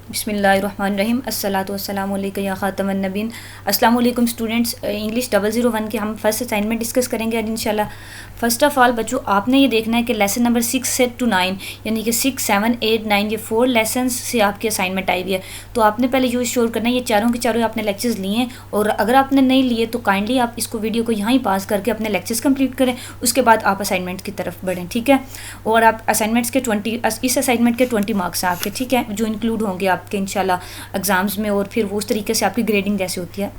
बिस्मिल्लाहिर्रहमानिर्रहीम अस्सलातु वस्सलामु अलैका या ख़ातमन नबीन। अस्सलाम वालेकुम स्टूडेंट्स, इंग्लिश 001 के हम फर्स्ट असाइनमेंट डिस्कस करेंगे आज इंशाल्लाह। फ़र्स्ट ऑफ़ ऑल बच्चों, आपने ये देखना है कि लेसन नंबर 6 से टू 9 यानी कि 6, 7, 8, 9 ये 4 लेसन से आपकी असाइनमेंट आई हुई है। तो आपने पहले जो श्योर करना है ये चारों के चारों आपने लेक्चर्स लिए हैं, और अगर आपने नहीं लिए तो काइंडली आप इसको वीडियो को यहाँ ही पास करके अपने लेक्चर्स कंप्लीट करें, उसके बाद आप असाइनमेंट की तरफ बढ़ें, ठीक है। और आप असाइनमेंट्स के 20 इस असाइनमेंट के 20 मार्क्स हैं आपके, ठीक है, जो इंक्लूड होंगे आपके इंशाल्लाह एग्ज़ाम्स में, और फिर वो उस तरीके से आपकी ग्रेडिंग जैसे होती है।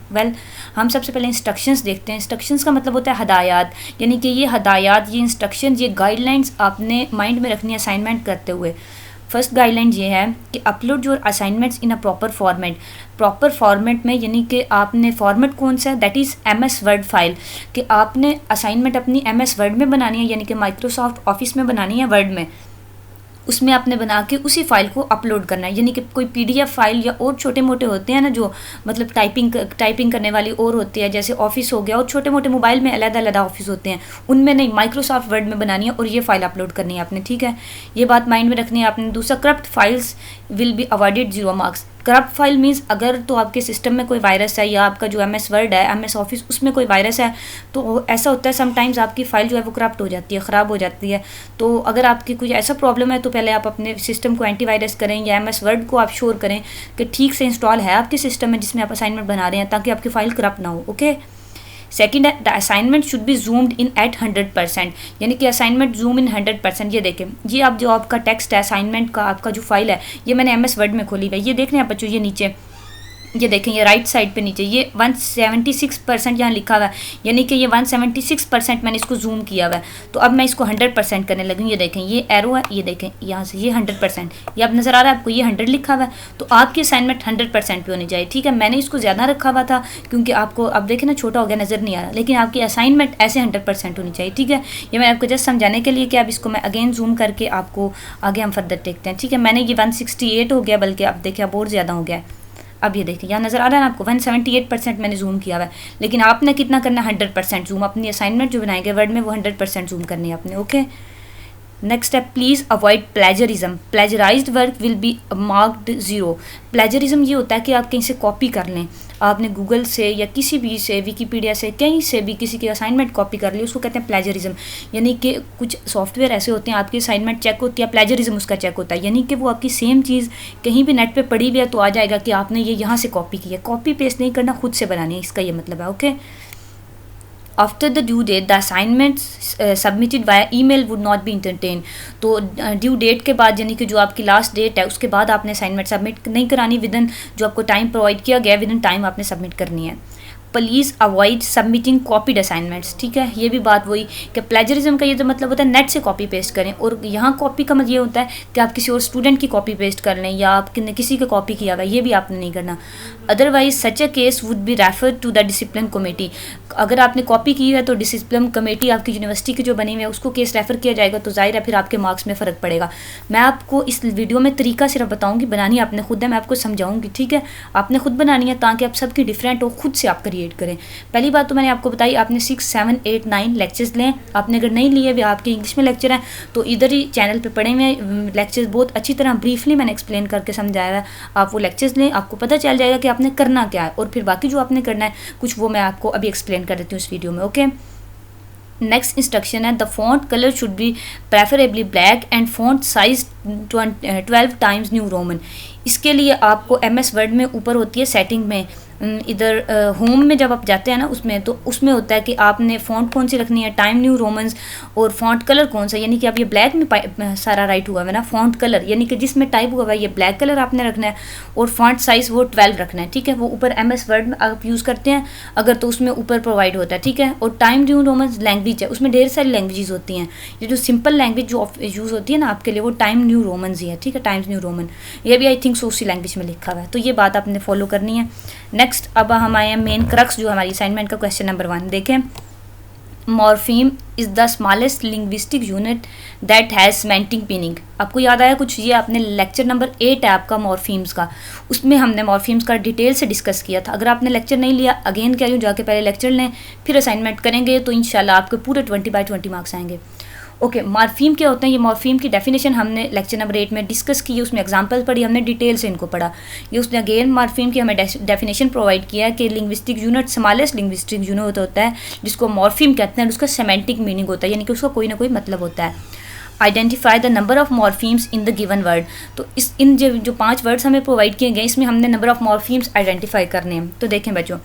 हम सबसे पहले इंस्ट्रक्शंस देखते हैं। इंस्ट्रक्शंस का मतलब होता है हदायत, यानी कि ये हदायत, ये इंस्ट्रक्शन, ये गाइडलाइंस आपने माइंड में रखनी है असाइनमेंट करते हुए। फर्स्ट गाइडलाइन ये है कि upload your assignments in a proper format. Proper format में यानी कि आपने फॉर्मेट कौन सा है, that is MS word file, कि आपने असाइनमेंट अपनी MS वर्ड में बनानी है, यानी कि माइक्रोसॉफ्ट ऑफिस में बनानी है, वर्ड में, उसमें आपने बना के उसी फाइल को अपलोड करना है। यानी कि कोई PDF फाइल या और छोटे मोटे होते हैं ना, जो मतलब टाइपिंग करने वाली और होती है, जैसे ऑफिस हो गया, और छोटे मोटे मोबाइल में अलग-अलग ऑफिस होते हैं, उनमें नहीं, माइक्रोसॉफ्ट वर्ड में बनानी है और ये फाइल अपलोड करनी है आपने, ठीक है। ये बात माइंड में रखनी है आपने। दूसरा, corrupt files will be avoided 0 marks. Corrupt file means अगर तो आपके सिस्टम में कोई वायरस है, या आपका जो MS वर्ड है, MS ऑफिस, उसमें कोई वायरस है, तो ऐसा होता है समटाइम्स आपकी फ़ाइल जो है वो करप्ट हो जाती है, ख़राब हो जाती है। तो अगर आपकी कोई ऐसा प्रॉब्लम है तो पहले आप अपने सिस्टम को एंटीवायरस करें, या MS वर्ड को आप श्योर करें कि ठीक से इंस्टॉल है आपके सिस्टम में जिसमें आप असाइनमेंट बना रहे हैं, ताकि आपकी फ़ाइल करप्ट ना हो, ओके। सेकेंड है, the assignment should be zoomed in at 100%, यानी कि असाइनमेंट जूम इन 100%। ये देखें, ये आप जो आपका टेक्स्ट है असाइनमेंट का, आपका जो फाइल है, ये मैंने MS वर्ड में खोली हुई है। ये देख रहे हैं बच्चों, ये नीचे ये देखें, ये राइट साइड पे नीचे ये 176% यहाँ लिखा हुआ है, यानी कि ये 176% मैंने इसको जूम किया हुआ है। तो अब मैं इसको 100% करने लगी हूँ। ये देखें, ये एरो है, ये देखें यहाँ से ये 100%, ये अब नज़र आ रहा है आपको, ये 100 लिखा हुआ है। तो आपकी असाइनमेंट 100% पे होनी चाहिए, ठीक है। मैंने इसको ज़्यादा रखा हुआ था क्योंकि आपको अब देखें ना, छोटा हो गया, नज़र नहीं आ रहा, लेकिन आपकी असाइनमेंट ऐसे 100% होनी चाहिए, ठीक है। ये मैं आपको जस्ट समझाने के लिए कि अब इसको मैं अगेन जूम करके आपको आगे हम फर्दर देखते हैं, ठीक है। मैंने ये 168 हो गया, बल्कि अब देखिए अब और ज़्यादा हो गया है। अब ये देखिए, यहाँ नज़र आ रहा है ना आपको, 178% मैंने जूम किया हुआ है, लेकिन आपने कितना करना है, 100% जूम। अपनी असाइनमेंट जो बनाएंगे वर्ड में, वो 100% जूम करनी है आपने, ओके। नेक्स्ट है, please avoid plagiarism. Plagiarized work will be marked 0। Plagiarism ये होता है कि आप कहीं से कॉपी कर लें, आपने गूगल से या किसी भी से, विकीपीडिया से, कहीं से भी किसी की असाइनमेंट कॉपी कर ली, उसको कहते हैं प्लेजरिज्म। यानी कि कुछ सॉफ्टवेयर ऐसे होते हैं, आपकी असाइनमेंट चेक होती है, प्लेजरिज्म उसका चेक होता है, यानी कि वो आपकी सेम चीज़ कहीं भी नेट पे पड़ी हुई है तो आ जाएगा कि आपने ये यहाँ से कॉपी की है। कॉपी पेस्ट नहीं करना, खुद से बनानी है, इसका ये मतलब है, okay. After the due date the assignment submitted via email would not be entertain. तो ड्यू डेट के बाद, यानी कि जो आपकी लास्ट डेट है, उसके बाद आपने असाइनमेंट सबमिट नहीं करानी, विदिन जो आपको टाइम प्रोवाइड किया गया, विदिन टाइम आपने सबमिट करनी है। Please avoid submitting copied assignments, ठीक है। ये भी बात वही कि प्लेजरिज्म का ये तो मतलब होता है नेट से कॉपी पेस्ट करें, और यहाँ कॉपी का मतलब ये होता है कि आप किसी और स्टूडेंट की कॉपी पेस्ट कर लें, या आप किसी का कॉपी किया हुआ, ये भी आपने नहीं करना। Otherwise such a case would be refer to the discipline committee. अगर आपने कॉपी की है तो डिसिप्लिन कमेटी आपकी यूनिवर्सिटी की जो बनी हुई है, उसको केस रेफर किया जाएगा, तो जाहिर है फिर आपके मार्क्स में फ़र्क पड़ेगा। मैं आपको इस वीडियो में तरीका सिर्फ बताऊँगी, बनानी आपने खुद है, मैं आपको समझाऊँगी, ठीक है। आपने खुद बनानी है ताकि आप सबकी डिफरेंट हो, खुद से आप क्रिएट करें। पहली बात तो मैंने आपको बताई, आपने 6, 7, 8, 9 लेक्चर्स लें। आपने अगर नहीं लिए, वे आपके इंग्लिश में लेक्चर हैं, तो इधर ही चैनल पे पढ़े हुए लेक्चर्स बहुत अच्छी तरह ब्रीफली मैंने एक्सप्लेन करके समझाया है। आप वो लेक्चर्स लें, आपको पता चल जाएगा कि आपने करना क्या है, और फिर बाकी जो आपने करना है कुछ, वो मैं आपको अभी एक्सप्लेन कर देती हूँ इस वीडियो में, ओके। नेक्स्ट इंस्ट्रक्शन है, the font colour should be preferably black and font size 12 times new Roman. इसके लिए आपको MS वर्ड में ऊपर होती है सेटिंग में, इधर होम में जब आप जाते हैं ना, उसमें तो उसमें होता है कि आपने फ़ॉन्ट कौन सी रखनी है, टाइम न्यू रोमन्स, और फ़ॉन्ट कलर कौन सा, यानी कि आप ये ब्लैक में सारा राइट हुआ है ना, फ़ॉन्ट कलर यानी कि जिसमें टाइप हुआ है ये ब्लैक कलर आपने रखना है, और फ़ॉन्ट साइज़ वो 12 रखना है, ठीक है। वो ऊपर MS वर्ड में आप यूज़ करते हैं अगर, तो उसमें ऊपर प्रोवाइड होता है, ठीक है। और टाइम न्यू रोमन्स लैंग्वेज है, उसमें ढेर सारी लैंग्वेजेस होती हैं। ये जो सिंपल लैंग्वेज जो यूज़ होती है ना आपके लिए, वो टाइम न्यू रोमन्स ही है, ठीक है, टाइम्स न्यू रोमन। ये भी आई थिंक उसी लैंग्वेज में लिखा हुआ है, तो ये बात आपने फॉलो करनी है। नेक्स्ट अब हम आए हैं मेन क्रक्स जो हमारी असाइनमेंट का क्वेश्चन नंबर 1 देखें। Morpheme is the smallest linguistic unit that has semantic meaning. आपको याद आया कुछ, ये आपने लेक्चर नंबर 8 है आपका मॉर्फीम्स का, उसमें हमने मॉर्फीम्स का डिटेल से डिस्कस किया था। अगर आपने लेक्चर नहीं लिया, अगेन कह रही हूँ, जाके पहले लेक्चर लें, फिर असाइनमेंट करेंगे, तो इंशाल्लाह आपके पूरे 20/20 मार्क्स आएंगे। ओके, मॉर्फीम क्या होता है? ये मॉर्फीम की डेफिनेशन हमने लेक्चर नंबर 8 में डिस्कस की है, उसमें एग्जांपल पढ़ी, हमने डिटेल से इनको पढ़ा। ये उसने अगेन मॉर्फीम की हमें डेफिनेशन प्रोवाइड किया है कि linguistic unit smallest linguistic unit होता है जिसको मॉर्फीम कहते हैं, उसका सेमेंटिक मीनिंग होता है, यानी कि उसका कोई ना कोई मतलब होता है। Identify the number of morphemes in the given word. तो इन जो 5 वर्ड्स हमें प्रोवाइड किए गए, इसमें हमने नंबर ऑफ मॉर्फीम्स आइडेंटिफाई करने हैं। तो देखें बच्चों,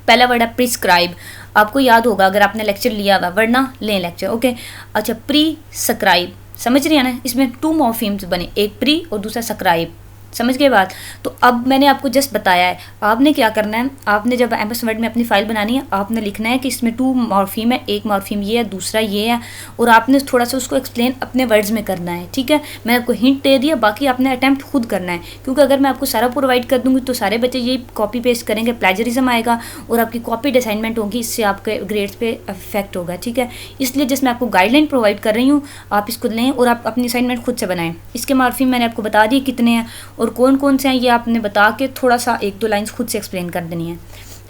पहला वर्ड है प्रिस्क्राइब। आपको याद होगा अगर आपने लेक्चर लिया हुआ, वरना लें लेक्चर, ओके। अच्छा, प्रिस्क्राइब, समझ रही है ना? इसमें 2 मॉर्फीम्स बने, एक प्री और दूसरा स्क्राइब, समझ गए बात? तो अब मैंने आपको जस्ट बताया है, आपने क्या करना है, आपने जब एमएस वर्ड में अपनी फाइल बनानी है, आपने लिखना है कि इसमें 2 मॉर्फीम है, एक मॉर्फीम ये है, दूसरा ये है, और आपने थोड़ा सा उसको एक्सप्लेन अपने वर्ड्स में करना है, ठीक है? मैंने आपको हिंट दे दिया, बाकी आपने अटैम्प्ट खुद करना है, क्योंकि अगर मैं आपको सारा प्रोवाइड कर दूंगी तो सारे बच्चे ये कॉपी पेस्ट करेंगे, प्लेजरिज्म आएगा और आपकी कॉपीड असाइनमेंट होगी, इससे आपके ग्रेड्स पे इफेक्ट होगा, ठीक है? इसलिए जस्ट मैं आपको गाइडलाइन प्रोवाइड कर रही हूँ, आप इसको लें और आप अपनी असाइनमेंट खुद से बनाएं। इसके मॉर्फीम मैंने आपको बता दिए कितने हैं और कौन कौन से हैं, ये आपने बता के थोड़ा सा 1-2 लाइंस खुद से एक्सप्लेन कर देनी है।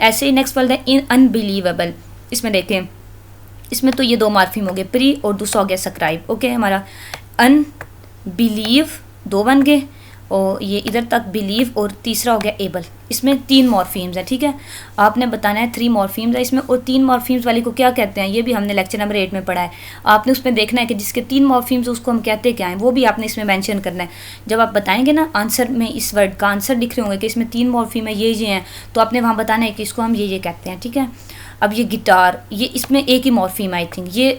ऐसे ही नेक्स्ट वर्ड है इन अनबिलीवेबल। इसमें देखें, इसमें तो ये 2 मॉर्फीम हो गए, प्री और दूसरा हो गया स्क्राइब, ओके। हमारा अनबिलीव 2 बन गए और ये इधर तक बिलीव और तीसरा हो गया एबल। इसमें 3 मॉर्फीम्स हैं, ठीक है? आपने बताना है 3 मॉर्फीम्स है इसमें, और 3 मॉर्फीम्स वाली को क्या कहते हैं ये भी हमने लेक्चर नंबर 8 में पढ़ा है। आपने उसमें देखना है कि जिसके 3 मॉर्फीम्स उसको हम कहते क्या हैं, वो भी आपने इसमें मेंशन करना है। जब आप बताएंगे ना आंसर में, इस वर्ड का आंसर लिख रहे होंगे कि इसमें 3 मॉर्फीम है, ये हैं, तो आपने वहाँ बताना है कि इसको हम ये कहते हैं, ठीक है? अब ये गिटार, ये इसमें एक ही मॉर्फीम, आई थिंक ये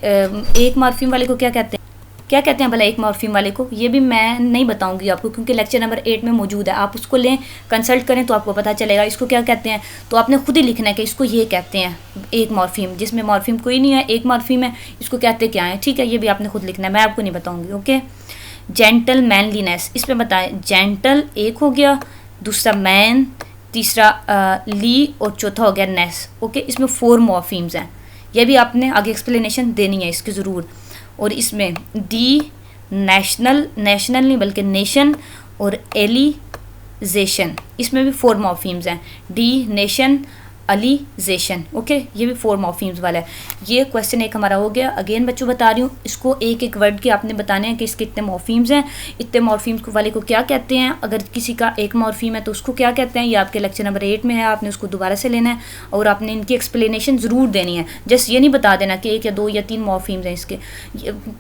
एक मॉर्फीम वाले को क्या कहते हैं, क्या कहते हैं भला एक मॉर्फीम वाले को? ये भी मैं नहीं बताऊंगी आपको, क्योंकि लेक्चर नंबर 8 में मौजूद है, आप उसको लें, कंसल्ट करें तो आपको पता चलेगा इसको क्या कहते हैं। तो आपने खुद ही लिखना है कि इसको ये कहते हैं एक मॉर्फीम, जिसमें मॉर्फीम कोई नहीं है, एक मॉर्फीम है, इसको कहते क्या है, ठीक है? ये भी आपने खुद लिखना है, मैं आपको नहीं बताऊँगी, ओके। जेंटल मैनलीनेस, इसमें बताएं, जेंटल एक हो गया, दूसरा मैन, तीसरा ली और चौथा हो गया नेस, ओके। इसमें 4 मॉर्फीम्स हैं, यह भी आपने आगे एक्सप्लेनेशन देनी है इसकी ज़रूर। और इसमें डी, नेशनल, नेशनल नहीं बल्कि नेशन, और एलिजेशन, इसमें भी 4 मॉर्फीम्स हैं, डी, नेशन, अलीजेशन, ओके। ये भी 4 मॉर्फीम्स वाला है। ये क्वेश्चन 1 हमारा हो गया। अगेन बच्चों बता रही हूँ, इसको एक एक वर्ड के आपने बताने हैं कि इसके इतने मॉर्फीम्स हैं, इतने मॉर्फीम्स वाले को क्या कहते हैं, अगर किसी का एक मॉर्फीम है तो उसको क्या कहते हैं, ये आपके लेक्चर नंबर 8 में है, आपने उसको दोबारा से लेना है और आपने इनकी एक्सप्लेनेशन ज़रूर देनी है। जस्ट ये नहीं बता देना कि 1 या 2 या 3 मॉर्फीम्स हैं इसके,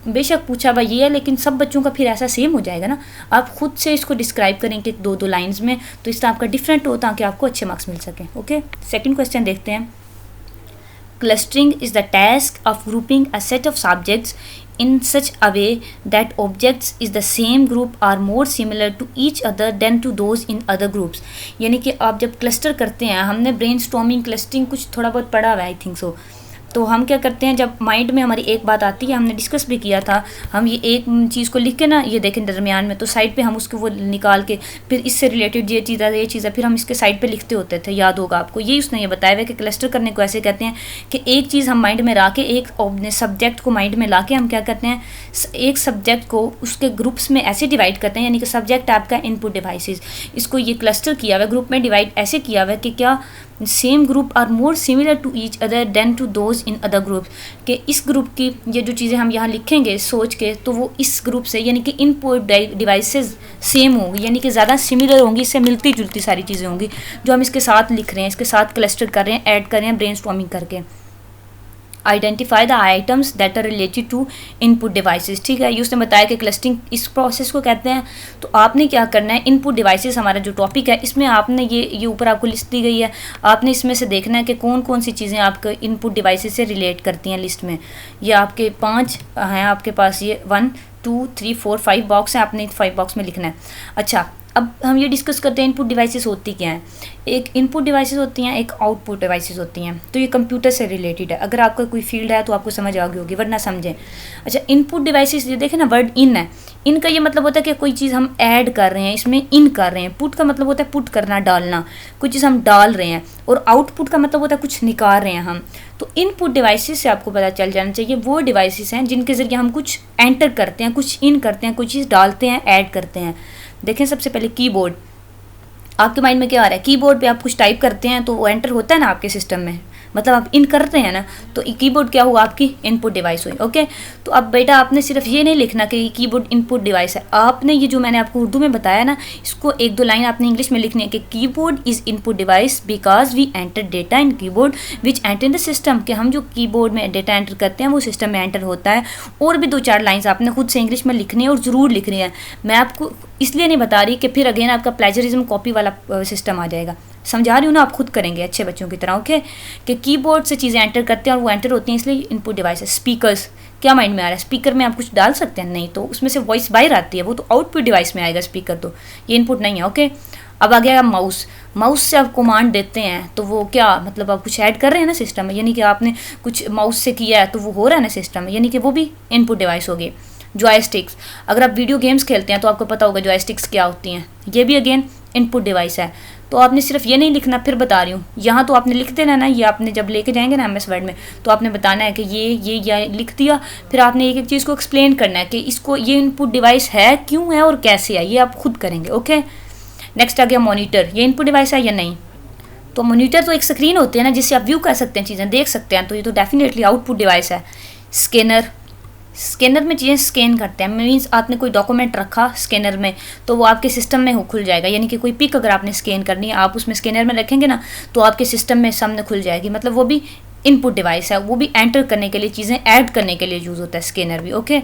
बेशक पूछा हुआ ये है, लेकिन सब बच्चों का फिर ऐसा सेम हो जाएगा ना। आप खुद से इसको डिस्क्राइब करेंगे 2-2 लाइन्स में, तो इससे आपका डिफरेंट हो ताकि आपको अच्छे मार्क्स मिल सकें, ओके। सेकेंड क्वेश्चन देखते हैं। Clustering is the task of grouping a set of subjects in such a way that objects is the same group are more similar to each other than to those in other groups। यानी कि आप जब cluster करते हैं, हमने brainstorming, clustering कुछ थोड़ा बहुत पढ़ा हुआ है, आई थिंक सो। तो हम क्या करते हैं, जब माइंड में हमारी एक बात आती है, हमने डिस्कस भी किया था, हम ये एक चीज़ को लिख के ना, ये देखें दरमियान में, तो साइड पे हम उसको वो निकाल के फिर इससे रिलेटेड ये चीज़ है, फिर हम इसके साइड पे लिखते होते थे, याद होगा आपको। ये उसने ये बताया हुआ कि क्लस्टर करने को ऐसे कहते हैं कि एक चीज़ हम माइंड में ला के, एक सब्जेक्ट को माइंड में ला के हम क्या करते हैं, एक सब्जेक्ट को उसके ग्रुप्स में ऐसे डिवाइड करते हैं, यानी कि सब्जेक्ट आपका इनपुट डिवाइसेस, इसको ये क्लस्टर किया हुआ है, ग्रुप में डिवाइड ऐसे किया हुआ है कि क्या same group are more similar to each other than to those in other group, कि इस ग्रुप की ये जो चीज़ें हम यहाँ लिखेंगे सोच के, तो वो इस ग्रुप से यानी कि इनपुट डिवाइसेस सेम होंगी, यानी कि ज़्यादा सिमिलर होंगी, इससे मिलती जुलती सारी चीज़ें होंगी जो हम इसके साथ लिख रहे हैं, इसके साथ क्लस्टर कर रहे हैं, ऐड कर रहे हैं ब्रेनस्टॉर्मिंग करके। Identify the items that are related to input devices, ठीक है? ये उसने बताया कि क्लस्टरिंग इस प्रोसेस को कहते हैं। तो आपने क्या करना है, इनपुट डिवाइसेस हमारा जो टॉपिक है, इसमें आपने ये ऊपर आपको लिस्ट दी गई है, आपने इसमें से देखना है कि कौन कौन सी चीज़ें आपके इनपुट डिवाइसेस से रिलेट करती हैं। लिस्ट में ये आपके 5 हैं, आपके पास ये 1 2 3 4 5 बॉक्स हैं, आपने 5 बॉक्स में लिखना है। अच्छा, अब हम ये डिस्कस करते हैं इनपुट डिवाइसेस होती क्या हैं। एक इनपुट डिवाइसेस होती हैं, एक आउटपुट डिवाइसेस होती हैं। तो ये कंप्यूटर से रिलेटेड है, अगर आपका कोई फील्ड है तो आपको समझ आ गई होगी, वरना समझें। अच्छा, इनपुट डिवाइसेस, ये देखें ना, वर्ड इन है, इन का ये मतलब होता है कि कोई चीज़ हम ऐड कर रहे हैं, इसमें इन कर रहे हैं। पुट का मतलब होता है पुट करना, डालना, कोई चीज़ हम डाल रहे हैं। और आउटपुट का मतलब होता है कुछ निकाल रहे हैं हम। तो इनपुट डिवाइसेस से आपको पता चल जाना चाहिए वो डिवाइसेस हैं जिनके ज़रिए हम कुछ एंटर करते हैं, कुछ इन करते हैं, कोई चीज़ डालते हैं, ऐड करते हैं। देखें, सबसे पहले कीबोर्ड, आपके माइंड में क्या आ रहा है, कीबोर्ड पे आप कुछ टाइप करते हैं तो वो एंटर होता है ना आपके सिस्टम में, मतलब आप इन कर रहे हैं ना, तो कीबोर्ड क्या हुआ, आपकी इनपुट डिवाइस हुई। ओके, तो अब बेटा आपने सिर्फ ये नहीं लिखना कि कीबोर्ड इनपुट डिवाइस है, आपने ये जो मैंने आपको उर्दू में बताया ना, इसको एक दो लाइन आपने इंग्लिश में लिखनी है कि keyboard is input device because we enter data in keyboard which enter in the system, कि हम जो कीबोर्ड में डेटा एंटर करते हैं वो सिस्टम में एंटर होता है। और भी दो चार लाइन्स आपने खुद से इंग्लिश में लिखनी है और ज़रूर लिखनी है। मैं आपको इसलिए नहीं बता रही कि फिर अगेन आपका प्लेजरिज्म कॉपी वाला सिस्टम आ जाएगा, समझा रही हूँ ना, आप खुद करेंगे अच्छे बच्चों की तरह। ओके, कि कीबोर्ड से चीज़ें एंटर करते हैं और वो एंटर होती हैं, इसलिए इनपुट डिवाइस है। स्पीकर्स, क्या माइंड में आ रहा है, स्पीकर में आप कुछ डाल सकते हैं, नहीं, तो उसमें से वॉइस बाहर आती है, वो तो आउटपुट डिवाइस में आएगा स्पीकर, तो ये इनपुट नहीं है। ओके, अब आ गया माउस। माउस से आप कमांड देते हैं तो वो क्या मतलब आप कुछ ऐड कर रहे हैं ना सिस्टम में, यानी कि आपने कुछ माउस से किया है तो वो हो रहा है ना सिस्टम में, यानी कि वो भी इनपुट डिवाइस होगी। जॉयस्टिक्स, अगर आप वीडियो गेम्स खेलते हैं तो आपको पता होगा जॉयस्टिक्स क्या होती हैं, ये भी अगेन इनपुट डिवाइस है। तो आपने सिर्फ ये नहीं लिखना, फिर बता रही हूँ, यहाँ तो आपने लिख देना ना, ये आपने जब लेके जाएंगे ना एमएस वर्ड में, तो आपने बताना है कि ये लिख दिया, फिर आपने एक एक चीज़ को एक्सप्लेन करना है कि इसको ये इनपुट डिवाइस है, क्यों है और कैसे है, ये आप खुद करेंगे। ओके, नेक्स्ट आ गया मॉनिटर, ये इनपुट डिवाइस है या नहीं। तो मॉनिटर तो एक स्क्रीन होती है ना जिससे आप व्यू कर सकते हैं, चीज़ें देख सकते हैं, तो ये तो डेफिनेटली आउटपुट डिवाइस है। स्कैनर, स्कैनर में चीज़ें स्कैन करते हैं, मीन्स आपने कोई डॉक्यूमेंट रखा स्कैनर में तो वो आपके सिस्टम में खुल जाएगा, यानी कि कोई पिक अगर आपने स्कैन करनी है आप उसमें स्कैनर में रखेंगे ना तो आपके सिस्टम में सामने खुल जाएगी, मतलब वो भी इनपुट डिवाइस है, वो भी एंटर करने के लिए, चीज़ें ऐड करने के लिए यूज़ होता है स्कैनर भी। ओके,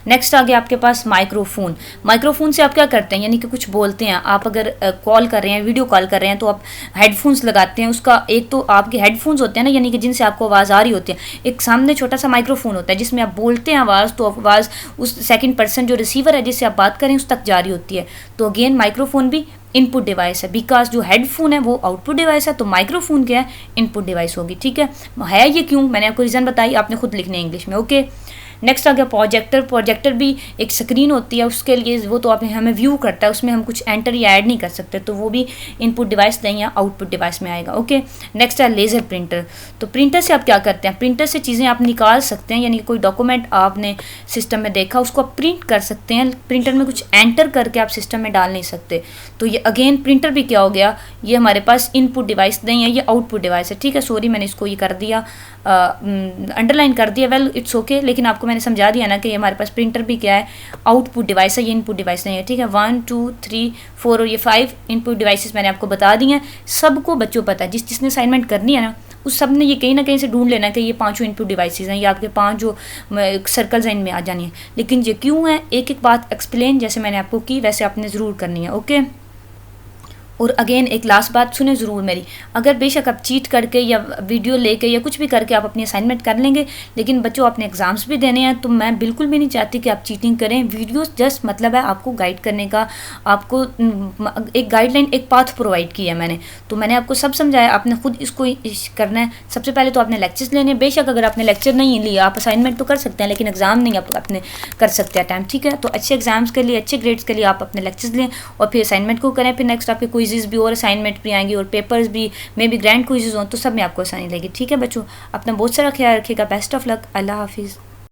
नेक्स्ट आ गया आपके पास माइक्रोफोन। माइक्रोफोन से आप क्या करते हैं, यानी कि कुछ बोलते हैं, आप अगर कॉल कर रहे हैं, वीडियो कॉल कर रहे हैं तो आप हेडफोन्स लगाते हैं, उसका एक तो आपके हेडफोन्स होते हैं ना, यानी कि जिनसे आपको आवाज़ आ रही होती है, एक सामने छोटा सा माइक्रोफोन होता है जिसमें आप बोलते हैं आवाज़, तो आवाज़ उस सेकंड पर्सन जो रिसीवर है जिससे आप बात करें उस तक जा रही होती है, तो अगेन माइक्रोफोन भी इनपुट डिवाइस है, बिकॉज जो हेडफोन है वो आउटपुट डिवाइस है, तो माइक्रोफोन क्या है, इनपुट डिवाइस होगी। ठीक है ये क्यों, मैंने आपको रीज़न बताई, आपने खुद लिखने हैं इंग्लिश में। ओके, नेक्स्ट आ गया प्रोजेक्टर। प्रोजेक्टर भी एक स्क्रीन होती है, उसके लिए वो तो आप हमें व्यू करता है, उसमें हम कुछ एंटर या ऐड नहीं कर सकते, तो वो भी इनपुट डिवाइस नहीं है, आउटपुट डिवाइस में आएगा। ओके, नेक्स्ट है लेज़र प्रिंटर। तो प्रिंटर से आप क्या करते हैं, प्रिंटर से चीज़ें आप निकाल सकते हैं, यानी कोई डॉक्यूमेंट आपने सिस्टम में देखा उसको आप प्रिंट कर सकते हैं, प्रिंटर में कुछ एंटर करके आप सिस्टम में डाल नहीं सकते, तो ये अगेन प्रिंटर भी क्या हो गया, ये हमारे पास इनपुट डिवाइस नहीं है, ये आउटपुट डिवाइस है। ठीक है, सॉरी मैंने इसको ये कर दिया, अंडरलाइन कर दिया, वेल इट्स ओके, लेकिन आपको मैंने समझा दिया ना कि ये हमारे पास प्रिंटर भी क्या है, आउटपुट डिवाइस है, ये इनपुट डिवाइस नहीं है। ठीक है, 1 2 3 4 और ये 5 इनपुट डिवाइसेस मैंने आपको बता दी हैं, सबको बच्चों पता है, जिसने असाइनमेंट करनी है ना उस सब ने ये कहीं ना कहीं से ढूंढ लेना कि ये 5 इनपुट डिवाइसेस हैं, ये आपके 5 जो सर्कल्स हैं इनमें आ जानी है, लेकिन ये क्यों है, एक एक बात एक्सप्लेन जैसे मैंने आपको की वैसे आपने ज़रूर करनी है। ओके, और अगेन एक लास्ट बात सुने ज़रूर मेरी, अगर बेशक आप चीट करके या वीडियो लेके या कुछ भी करके आप अपनी असाइनमेंट कर लेंगे, लेकिन बच्चों अपने एग्ज़ाम्स भी देने हैं, तो मैं बिल्कुल भी नहीं चाहती कि आप चीटिंग करें। वीडियोस जस्ट मतलब है आपको गाइड करने का, आपको एक गाइडलाइन, एक पाथ प्रोवाइड किया है मैंने, तो मैंने आपको सब समझाया, आपने खुद इसको करना है। सबसे पहले तो आपने लेक्चर्स लेने, बेशक अगर आपने लेक्चर नहीं लिया आप असाइनमेंट तो कर सकते हैं, लेकिन एग्ज़ाम नहीं आप अपने कर सकते हैं टाइम। ठीक है, तो अच्छे एग्जाम्स के लिए, अच्छे ग्रेड्स के लिए आप अपने लेक्चर्स लें और फिर असाइनमेंट को करें, फिर नेक्स्ट आपके क्विज़ भी और असाइनमेंट भी आएंगी और पेपर्स भी, मे बी ग्रैंड क्विज़ हों, तो सब में आपको आसानी लगेगी। ठीक है बच्चों, अपना बहुत सारा ख्याल रखिएगा, बेस्ट ऑफ लक, अल्लाह हाफिज़।